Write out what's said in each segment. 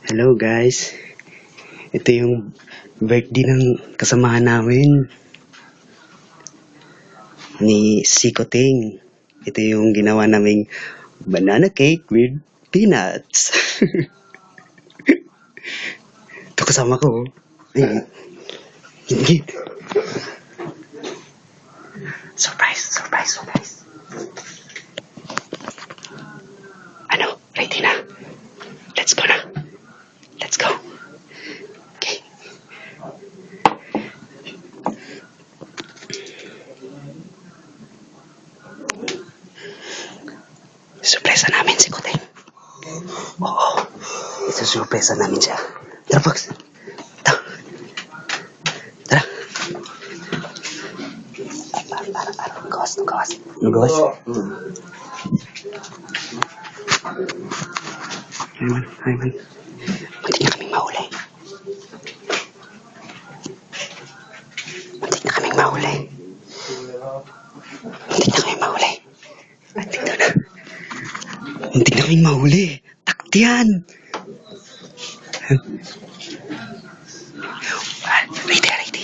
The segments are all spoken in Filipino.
Hello guys, ito yung birthday ng kasamahan namin ni Sikoting. Ito yung ginawa naming banana cake with peanuts. Ito kasama ko. Ay, git. Surprise. Ano? Ready na? Let's go na. Let's go. Okay. Surpresa namin si Kuting. Oo. Isusurpresa namin siya. Tara, Fox. Tara. Gawas. Hi, man. Muntik na kaming mahuli. Muntik na kaming mahuli. Takot yan. Ready.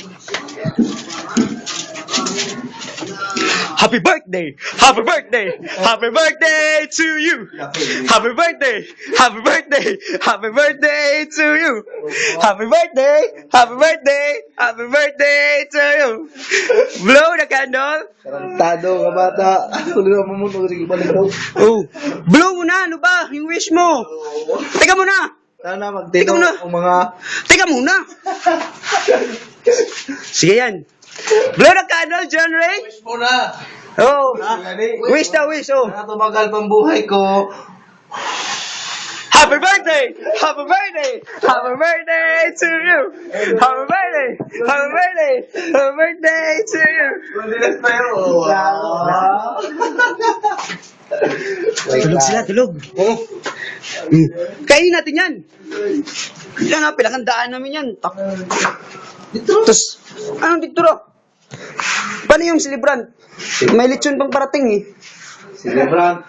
Happy birthday to you. Happy birthday to you. Happy birthday to you. Blow the candle. Tarantado ka bata. Tuloy naman mo sige balik daw. Oh, blow mo na, ano ba? Yung wish mo. Teka muna. Sana magtino ang mga Teka muna. Sige yan. Blow the candle, John Ray. wish mo na. Oh, wish daw, wish. Oh. Sana tumagal pang buhay ko. Happy birthday to you. Happy birthday to you. Malilas na yun. Tulog sila. Oh. Kainin natin yan. Pinakandaan namin yan. Tapos, anong dito? Paano yung celebrant? May lechon pang parating eh. Sige, Brad.